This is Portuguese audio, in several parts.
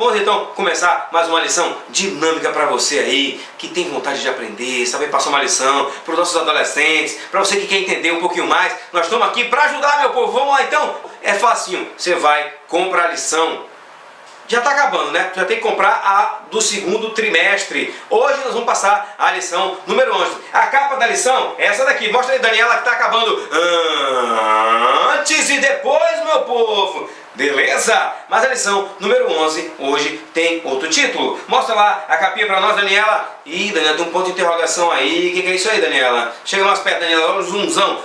Vamos então começar mais uma lição dinâmica para você aí, que tem vontade de aprender, saber passar uma lição para os nossos adolescentes, para você que quer entender um pouquinho mais. Nós estamos aqui para ajudar, meu povo. Vamos lá então? É facinho. Você vai, compra a lição. Já está acabando, né? Já tem que comprar a do segundo trimestre. Hoje nós vamos passar a lição número 11. A capa da lição é essa daqui. Mostra aí, Daniela, que está acabando antes e depois, meu povo. Beleza? Mas a lição número 11 hoje tem outro título. Mostra lá a capinha para nós, Daniela. Ih, Daniela, tem um ponto de interrogação aí. O que é isso aí, Daniela? Chega mais perto, Daniela. Olha o zoomzão.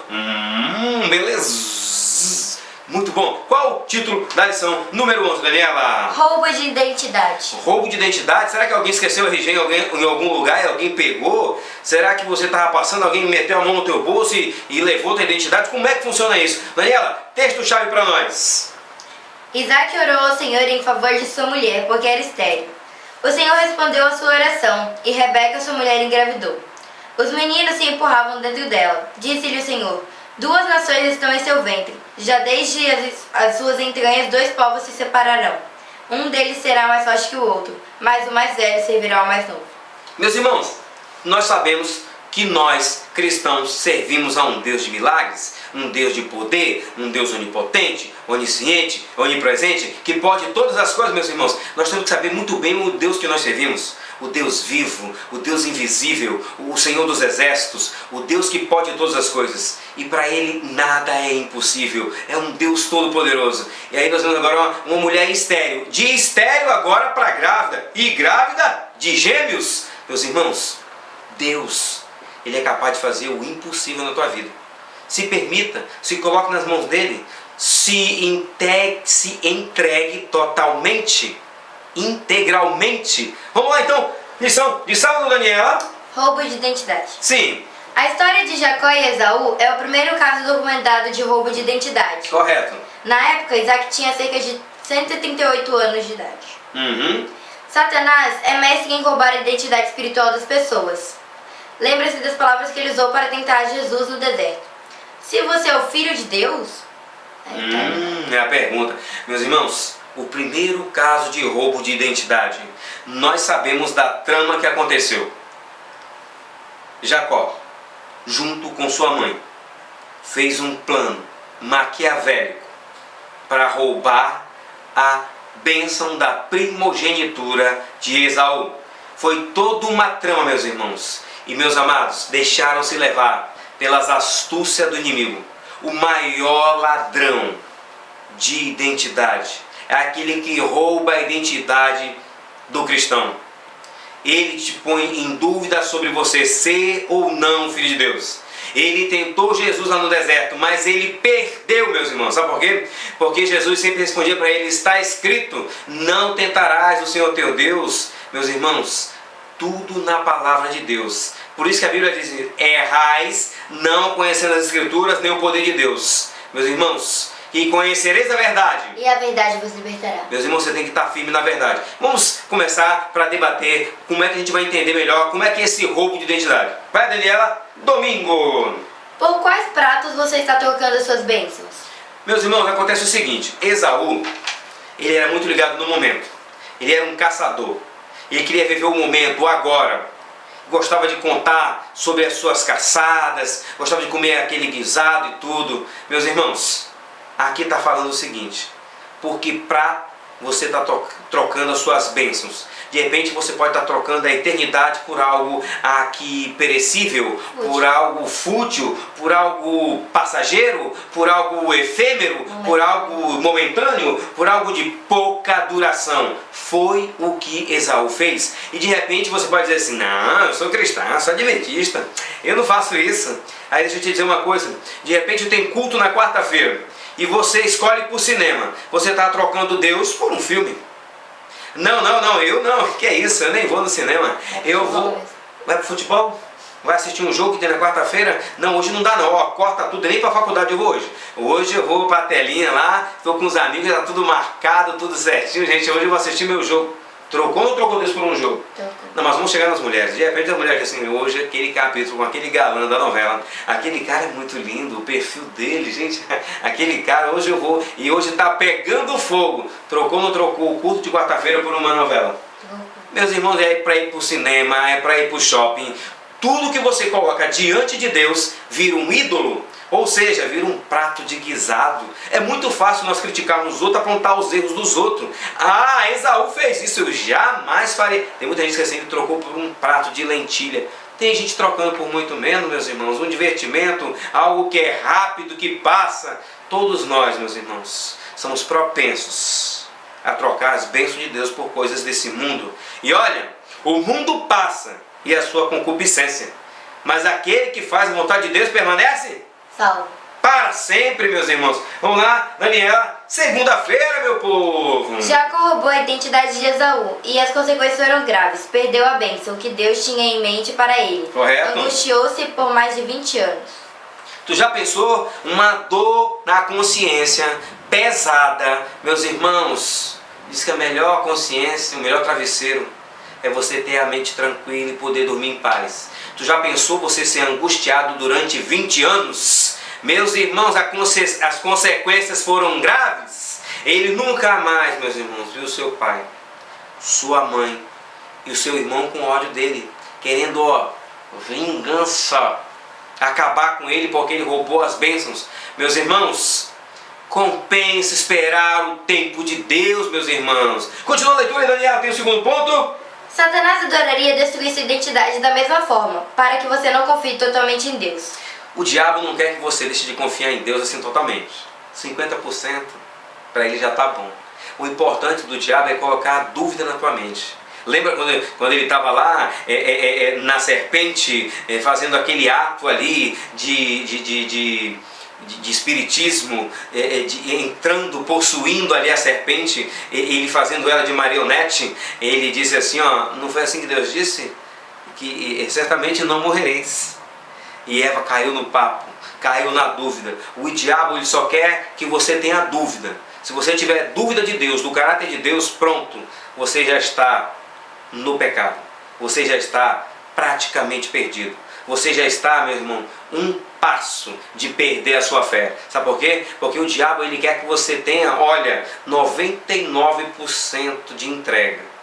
Beleza. Muito bom. Qual o título da lição número 11, Daniela? Roubo de identidade. Roubo de identidade? Será que alguém esqueceu o RG em algum lugar e alguém pegou? Será que você estava passando, alguém meteu a mão no teu bolso e levou tua identidade? Como é que funciona isso? Daniela, texto-chave para nós. Isaac orou ao Senhor em favor de sua mulher, porque era estéril. O Senhor respondeu a sua oração, e Rebeca, sua mulher, engravidou. Os meninos se empurravam dentro dela. Disse-lhe o Senhor: 2 nações estão em seu ventre. Já desde as suas entranhas 2 povos se separarão. Um deles será mais forte que o outro, mas o mais velho servirá ao mais novo. Meus irmãos, nós sabemos que nós, cristãos, servimos a um Deus de milagres, um Deus de poder, um Deus onipotente, onisciente, onipresente, que pode todas as coisas, meus irmãos. Nós temos que saber muito bem o Deus que nós servimos. O Deus vivo, o Deus invisível, o Senhor dos exércitos, o Deus que pode todas as coisas. E para Ele nada é impossível. É um Deus todo-poderoso. E aí nós vemos agora uma mulher estéril. De estéril agora para grávida. E grávida de gêmeos. Meus irmãos, Deus, Ele é capaz de fazer o impossível na tua vida. Se permita, se coloque nas mãos dEle. Se entregue totalmente, integralmente. Vamos lá então, lição de sábado, Daniela. Roubo de identidade. Sim. A história de Jacó e Esaú é o primeiro caso documentado de roubo de identidade. Correto. Na época, Isaac tinha cerca de 138 anos de idade. Satanás é mestre em roubar a identidade espiritual das pessoas. Lembre-se das palavras que ele usou para tentar Jesus no deserto. Se você é o filho de Deus... É a pergunta. Meus irmãos, o primeiro caso de roubo de identidade, nós sabemos da trama que aconteceu. Jacó, junto com sua mãe, fez um plano maquiavélico para roubar a bênção da primogenitura de Esaú. Foi toda uma trama, meus irmãos. E meus amados, deixaram-se levar pelas astúcias do inimigo. O maior ladrão de identidade é aquele que rouba a identidade do cristão. Ele te põe em dúvida sobre você ser ou não filho de Deus. Ele tentou Jesus lá no deserto, mas ele perdeu, meus irmãos. Sabe por quê? Porque Jesus sempre respondia para ele: está escrito, não tentarás o Senhor teu Deus. Meus irmãos, tudo na palavra de Deus. Por isso que a Bíblia diz: errais, não conhecendo as Escrituras nem o poder de Deus. Meus irmãos, e conhecereis a verdade. E a verdade vos libertará. Meus irmãos, você tem que estar firme na verdade. Vamos começar para debater como é que a gente vai entender melhor como é que é esse roubo de identidade. Vai, Daniela, domingo. Por quais pratos você está trocando as suas bênçãos? Meus irmãos, acontece o seguinte: Esaú, ele era muito ligado no momento. Ele era um caçador. Ele queria viver o momento, o agora. Gostava de contar sobre as suas caçadas, gostava de comer aquele guisado e tudo. Meus irmãos, aqui está falando o seguinte: porque para você está trocando as suas bênçãos, de repente você pode estar trocando a eternidade por algo aqui perecível, por algo fútil, por algo passageiro, por algo efêmero, por algo momentâneo, por algo de pouca duração. Foi o que Esaú fez. E de repente você pode dizer assim: não, eu sou cristão, eu sou adventista, eu não faço isso. Aí deixa eu te dizer uma coisa: de repente tem culto na quarta-feira e você escolhe por cinema. Você está trocando Deus por um filme. Não, eu não. Que é isso? Eu nem vou no cinema. Eu vou... Vai pro futebol? Vai assistir um jogo que tem na quarta-feira? Não, hoje não dá não. Ó, corta tudo, nem pra faculdade eu vou hoje. Hoje eu vou pra telinha lá, tô com os amigos, já tá tudo marcado, tudo certinho. Gente, hoje eu vou assistir meu jogo. Trocou ou não trocou Deus por um jogo? Trocou. Não, mas vamos chegar nas mulheres. De repente a mulher diz assim, hoje aquele capítulo com aquele galã da novela, aquele cara é muito lindo, o perfil dele, gente, aquele cara, hoje eu vou, e hoje está pegando fogo. Trocou ou não trocou o culto de quarta-feira por uma novela? Meus irmãos, é para ir para o cinema, é para ir para o shopping. Tudo que você coloca diante de Deus vira um ídolo, ou seja, vira um prato de guisado. É muito fácil nós criticarmos os outros, apontar os erros dos outros. Ah, Esaú fez isso, eu jamais farei. Tem muita gente que assim, trocou por um prato de lentilha. Tem gente trocando por muito menos, meus irmãos. Um divertimento, algo que é rápido, que passa. Todos nós, meus irmãos, somos propensos a trocar as bênçãos de Deus por coisas desse mundo. E olha, o mundo passa e a sua concupiscência, mas aquele que faz a vontade de Deus permanece salvo para sempre, meus irmãos. Vamos lá, Daniela, segunda-feira, meu povo. Jacó roubou a identidade de Esaú e as consequências foram graves. Perdeu a bênção que Deus tinha em mente para ele. Correto. Angustiou-se por mais de 20 anos. Tu já pensou uma dor na consciência pesada? Meus irmãos, diz que a melhor consciência, o melhor travesseiro é você ter a mente tranquila e poder dormir em paz. Tu já pensou você ser angustiado durante 20 anos? Meus irmãos, as consequências foram graves. Ele nunca mais, meus irmãos, viu seu pai, sua mãe e o seu irmão com ódio dele, querendo, vingança, acabar com ele porque ele roubou as bênçãos. Meus irmãos, compensa esperar o tempo de Deus, meus irmãos. Continua a leitura, Daniel, tem o segundo ponto. Satanás adoraria destruir sua identidade da mesma forma, para que você não confie totalmente em Deus. O diabo não quer que você deixe de confiar em Deus assim totalmente. 50% para ele já está bom. O importante do diabo é colocar a dúvida na tua mente. Lembra quando ele estava lá na serpente, fazendo aquele ato ali de espiritismo, entrando, possuindo ali a serpente, ele fazendo ela de marionete? Ele disse assim, não foi assim que Deus disse? Que certamente não morrereis. E Eva caiu no papo, caiu na dúvida. O diabo ele só quer que você tenha dúvida. Se você tiver dúvida de Deus, do caráter de Deus, pronto, você já está no pecado. Você já está praticamente perdido. Você já está, meu irmão, um passo de perder a sua fé. Sabe por quê? Porque o diabo ele quer que você tenha, 99% de entrega.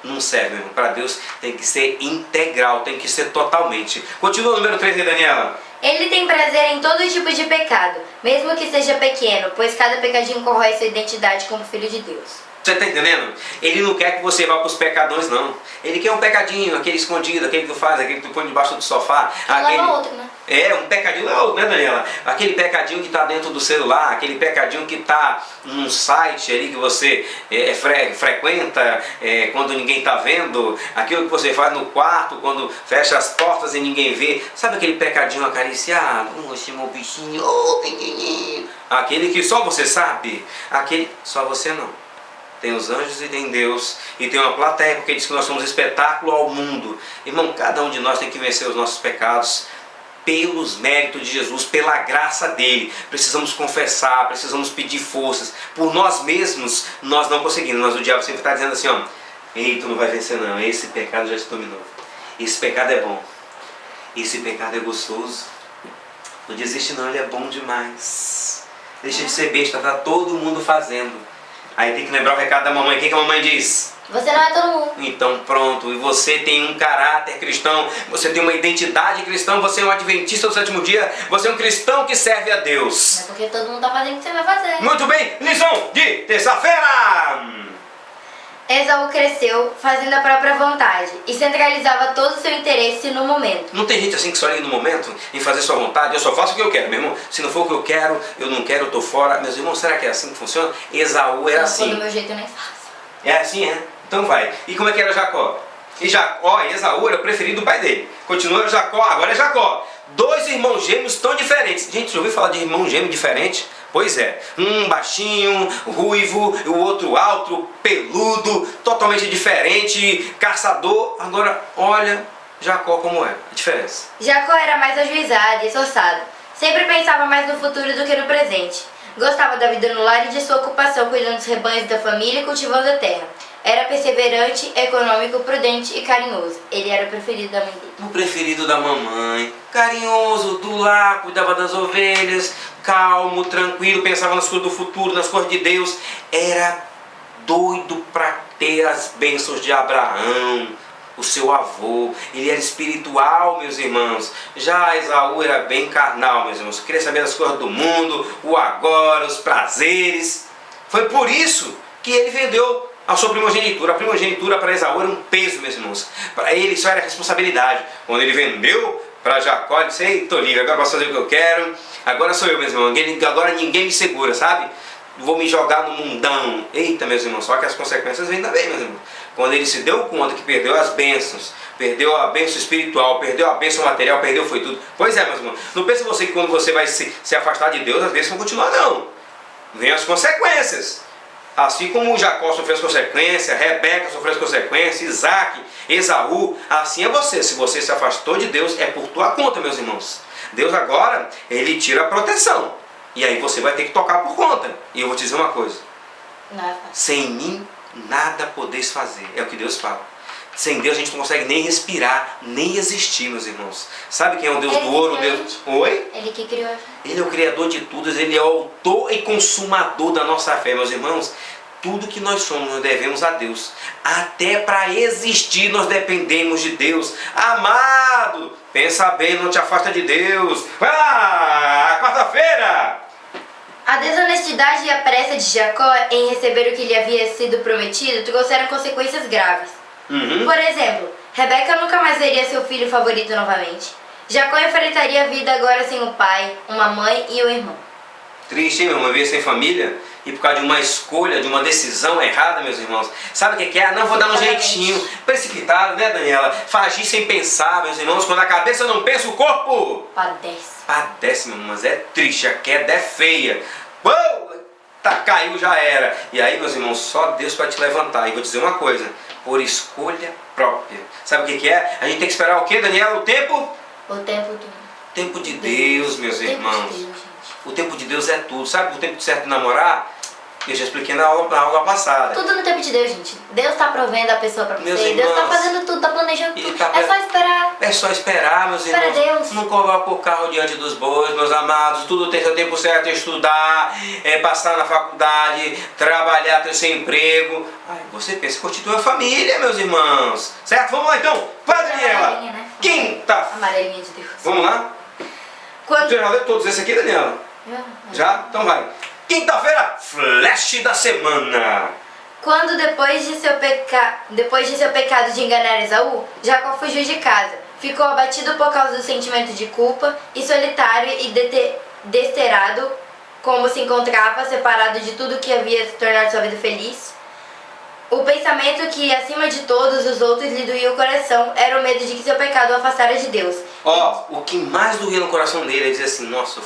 Não serve, meu irmão. Para Deus tem que ser integral, tem que ser totalmente. Continua o número 3 aí, Daniela. Ele tem prazer em todo tipo de pecado, mesmo que seja pequeno, pois cada pecadinho corrói sua identidade como filho de Deus. Você está entendendo? Ele não quer que você vá para os pecadões, não. Ele quer um pecadinho, aquele escondido, aquele que tu faz, aquele que tu põe debaixo do sofá. Leva outro, né? Um pecadinho é outro, né, Daniela? Aquele pecadinho que está dentro do celular, aquele pecadinho que está num site ali que você frequenta quando ninguém está vendo, aquilo que você faz no quarto quando fecha as portas e ninguém vê. Sabe aquele pecadinho acariciado? Esse meu bichinho, pequenininho. Aquele que só você sabe, aquele só você não. Tem os anjos e tem Deus, e tem uma plateia, porque diz que nós somos espetáculo ao mundo. Irmão, cada um de nós tem que vencer os nossos pecados pelos méritos de Jesus, pela graça dele. Precisamos confessar, precisamos pedir forças. Por nós mesmos, nós não conseguimos. Mas o diabo sempre está dizendo assim, ei, tu não vai vencer não, esse pecado já te dominou. Esse pecado é bom, esse pecado é gostoso. Não desiste não, ele é bom demais. Deixa de ser besta, tá todo mundo fazendo. Aí tem que lembrar o recado da mamãe. O que a mamãe diz? Você não é todo mundo. Então pronto, e você tem um caráter cristão, você tem uma identidade cristã, você é um adventista do sétimo dia, você é um cristão que serve a Deus. É porque todo mundo está fazendo o que você vai fazer. Muito bem, lição de terça-feira. Esaú cresceu fazendo a própria vontade e centralizava todo o seu interesse no momento. Não tem gente assim que só liga no momento em fazer sua vontade? Eu só faço o que eu quero, meu irmão. Se não for o que eu quero, eu não quero, eu tô fora. Meus irmãos, será que é assim que funciona? Esaú era assim. Se não for do meu jeito, eu nem faço. É assim, é? Então vai. E como é que era Jacó? E Jacó, Esaú era o preferido do pai dele. Continua Jacó, agora é Jacó. 2 irmãos gêmeos tão diferentes. Gente, já ouviu falar de irmão gêmeo diferente? Pois é, um baixinho, ruivo, o outro alto, peludo, totalmente diferente, caçador. Agora, olha Jacó como é, a diferença. Jacó era mais ajuizado e esforçado. Sempre pensava mais no futuro do que no presente. Gostava da vida no lar e de sua ocupação cuidando dos rebanhos da família e cultivando a terra. Era perseverante, econômico, prudente e carinhoso. Ele era o preferido da mãe dele. O preferido da mamãe. Carinhoso, do lar, cuidava das ovelhas, calmo, tranquilo, pensava nas coisas do futuro, nas coisas de Deus. Era doido para ter as bênçãos de Abraão, o seu avô. Ele era espiritual, meus irmãos. Já Esaú era bem carnal, meus irmãos. Queria saber das coisas do mundo, o agora, os prazeres. Foi por isso que ele vendeu a sua primogenitura. A primogenitura para Esaú era um peso, meus irmãos. Para ele isso era responsabilidade. Quando ele vendeu para Jacó, ele disse: ei, tô livre, agora posso fazer o que eu quero. Agora sou eu, meus irmãos. Agora ninguém me segura, sabe? Vou me jogar no mundão. Eita, meus irmãos, só que as consequências vêm também, meus irmãos. Quando ele se deu conta que perdeu as bênçãos, perdeu a bênção espiritual, perdeu a bênção material, perdeu foi tudo. Pois é, meus irmãos. Não pense você que quando você vai se afastar de Deus, as bênçãos vão continuar, não. Vem as consequências. Assim como Jacó sofreu as consequências, Rebeca sofreu as consequências, Isaac, Esaú, assim é você. Se você se afastou de Deus, é por tua conta, meus irmãos. Deus agora, ele tira a proteção. E aí você vai ter que tocar por conta. E eu vou te dizer uma coisa. Nada. Sem mim, nada podeis fazer. É o que Deus fala. Sem Deus a gente não consegue nem respirar, nem existir, meus irmãos. Sabe quem é o Deus do ouro? Deus... Oi? Ele que criou. Ele é o Criador de tudo. Ele é o autor e consumador da nossa fé, meus irmãos. Tudo que nós somos, nós devemos a Deus. Até para existir, nós dependemos de Deus. Amado, pensa bem, não te afasta de Deus. Vai lá, quarta-feira! A desonestidade e a pressa de Jacó em receber o que lhe havia sido prometido trouxeram consequências graves. Por exemplo, Rebeca nunca mais veria seu filho favorito novamente. Jacó enfrentaria a vida agora sem o pai, uma mãe e um irmão. Triste, hein, meu irmão? Ver sem família e por causa de uma escolha, de uma decisão errada, meus irmãos. Sabe o que é? Não, vou dar um jeitinho. Precipitado, né, Daniela? Agir sem pensar, meus irmãos. Quando a cabeça não pensa, o corpo Padece. Padece, meu irmão. Mas é triste, a queda é feia. Uou! Tá, caiu, já era. E aí, meus irmãos, só Deus vai te levantar. E vou dizer uma coisa, por escolha própria. Sabe o que é? A gente tem que esperar o quê, Daniela? O tempo? O tempo do... Tempo de Deus, meus irmãos. De Deus, gente. O tempo de Deus é tudo. Sabe o tempo certo de namorar? Eu já expliquei na aula passada. Tudo no tempo de Deus, gente. Deus está provendo a pessoa para Meus você. Deus está irmãos, fazendo tudo, está planejando tudo. tá É só esperar. É só esperar, meus Espera irmãos. Deus. Não coloca o carro diante dos bois, meus amados. Tudo tem seu tempo certo. Estudar, passar na faculdade, trabalhar, ter seu emprego. Ai, você pensa, constitui a família, meus irmãos. Certo? Vamos lá então. Vai, Daniela. Né? Quinta. Amarelinha de Deus. Vamos lá? Quando... Você já leu todos esses aqui, Daniela? Já? Então vai. Quinta-feira, flash da semana. Quando depois de seu pecado de enganar Esaú, Jacó fugiu de casa. Ficou abatido por causa do sentimento de culpa e solitário e desterrado, como se encontrava, separado de tudo que havia tornado sua vida feliz. O pensamento que, acima de todos os outros, lhe doía o coração era o medo de que seu pecado o afastara de Deus. O que mais doía no coração dele é dizer assim: nossa,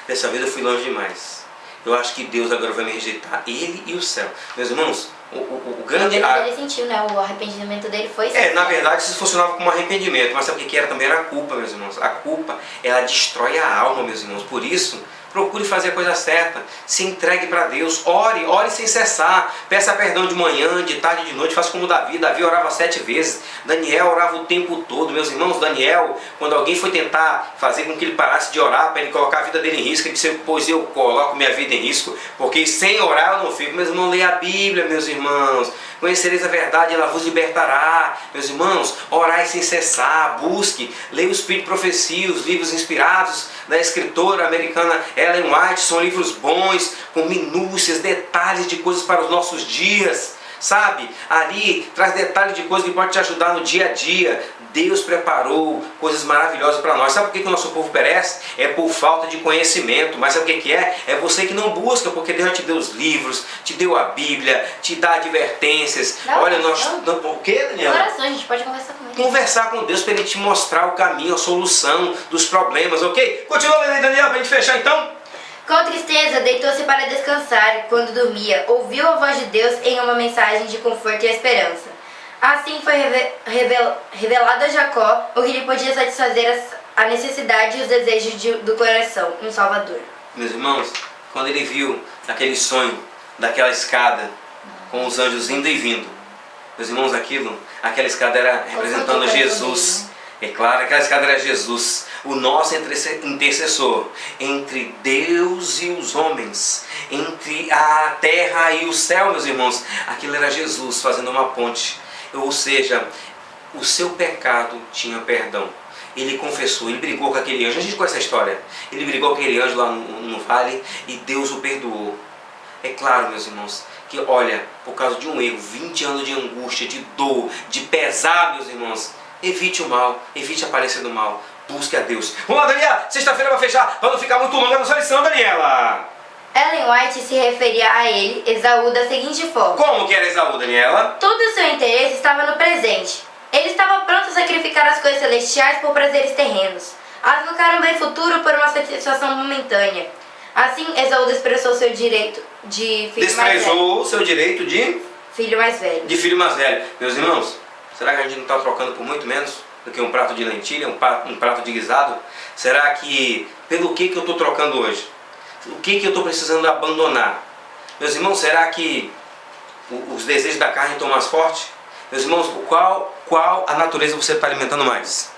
dessa vez eu fui longe demais. Eu acho que Deus agora vai me rejeitar, ele e o céu. Meus irmãos, o grande... Ele sentiu, né? O arrependimento dele foi... na verdade isso funcionava como arrependimento, mas sabe o que era? Também era a culpa, meus irmãos. A culpa, ela destrói a alma, meus irmãos. Por isso, procure fazer a coisa certa, se entregue para Deus, ore sem cessar, peça perdão de manhã, de tarde, de noite, faça como Davi orava 7 vezes, Daniel orava o tempo todo, meus irmãos. Daniel, quando alguém foi tentar fazer com que ele parasse de orar, para ele colocar a vida dele em risco, ele disse: pois eu coloco minha vida em risco, porque sem orar eu não fico. Meus irmãos, leia a Bíblia, meus irmãos, conhecereis a verdade, ela vos libertará. Meus irmãos, orai sem cessar, busque, leia o Espírito de Profecia, os livros inspirados da escritora americana Ellen White. São livros bons, com minúcias, detalhes de coisas para os nossos dias, sabe? Ali traz detalhes de coisas que podem te ajudar no dia a dia. Deus preparou coisas maravilhosas para nós. Sabe por que o nosso povo perece? É por falta de conhecimento. Mas sabe o que é? É você que não busca, porque Deus já te deu os livros, te deu a Bíblia, te dá advertências. Olha, o que, Daniela? Oração, a gente pode conversar com ele. Conversar com Deus para Ele te mostrar o caminho, a solução dos problemas, ok? Continua lendo aí, Daniela, para a gente fechar então. Com tristeza, deitou-se para descansar. Quando dormia, ouviu a voz de Deus em uma mensagem de conforto e esperança. Assim foi revelado a Jacó o que lhe podia satisfazer a necessidade e os desejos do coração, um Salvador. Meus irmãos, quando ele viu aquele sonho daquela escada com os anjos indo e vindo, Meus irmãos, aquela escada era representando Jesus. É claro, aquela escada era Jesus, o nosso intercessor entre Deus e os homens, entre a terra e o céu, meus irmãos. Aquilo era Jesus fazendo uma ponte, ou seja, o seu pecado tinha perdão. Ele confessou, ele brigou com aquele anjo. A gente conhece essa história. Ele brigou com aquele anjo lá no vale e Deus o perdoou. É claro, meus irmãos, que olha, por causa de um erro, 20 anos de angústia, de dor, de pesar, meus irmãos, evite o mal, evite aparecer do mal, busque a Deus. Vamos lá, Daniela, sexta-feira vai fechar, para não ficar muito longa a nossa lição, Daniela. Ellen White se referia a ele, Esaú, da seguinte forma: como que era Esaú, Daniela? todo o seu interesse estava no presente. Ele estava pronto a sacrificar as coisas celestiais por prazeres terrenos, a trocar um bem futuro por uma satisfação momentânea. Assim, Esaú desprezou seu direito de filho mais velho. Desprezou seu direito de filho mais velho. De filho mais velho. Meus irmãos, será que a gente não está trocando por muito menos do que um prato de lentilha, um prato de guisado? Será que, pelo que eu estou trocando hoje? O que eu estou precisando abandonar? Meus irmãos, será que os desejos da carne estão mais fortes? Meus irmãos, qual a natureza você está alimentando mais?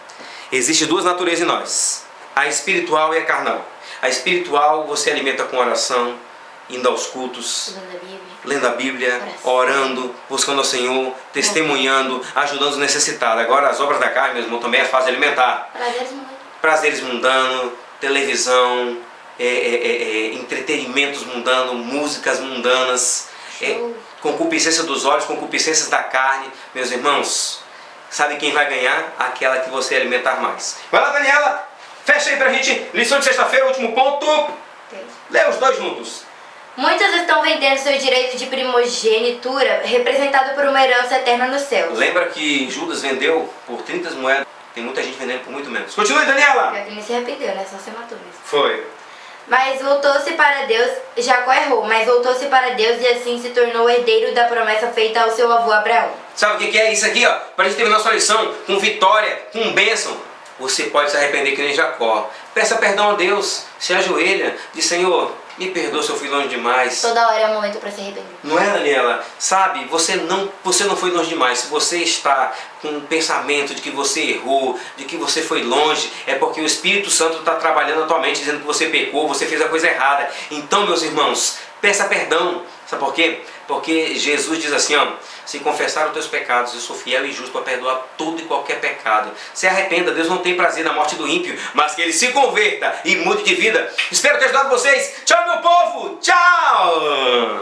Existem duas naturezas em nós, a espiritual e a carnal. A espiritual você alimenta com oração, indo aos cultos, lendo a Bíblia, orando, buscando ao Senhor, testemunhando, ajudando os necessitados. Agora as obras da carne, meu irmão, também é fácil de alimentar. Prazeres mundanos, televisão, entretenimentos mundanos, músicas mundanas, concupiscência dos olhos, concupiscências da carne. Meus irmãos, sabe quem vai ganhar? Aquela que você alimentar mais. Vai lá, Daniela, fecha aí pra gente, lição de sexta-feira, último ponto. Lê os dois juntos. Muitos estão vendendo seu direito de primogenitura, representado por uma herança eterna nos céus. Lembra que Judas vendeu por 30 moedas? Tem muita gente vendendo por muito menos. Continue, Daniela! Já que ele se arrependeu, né? Só se matou mesmo. Foi. Mas voltou-se para Deus, Jacó errou, mas voltou-se para Deus e assim se tornou herdeiro da promessa feita ao seu avô Abraão. Sabe o que é isso aqui, ó? Para a gente terminar sua lição com vitória, com bênção. Você pode se arrepender que nem Jacó. Peça perdão a Deus, se ajoelha, diz: Senhor, me perdoa se eu fui longe demais. Toda hora é um momento para se arrepender. Não é, Daniela? Sabe, você não foi longe demais. Se você está com um pensamento de que você errou, de que você foi longe, é porque o Espírito Santo está trabalhando atualmente, dizendo que você pecou, você fez a coisa errada. Então, meus irmãos, peça perdão. Sabe por quê? Porque Jesus diz assim, ó: se confessar os teus pecados, eu sou fiel e justo para perdoar todo e qualquer pecado. Se arrependa, Deus não tem prazer na morte do ímpio, mas que ele se converta e mude de vida. Espero ter ajudado vocês. Tchau, meu povo! Tchau!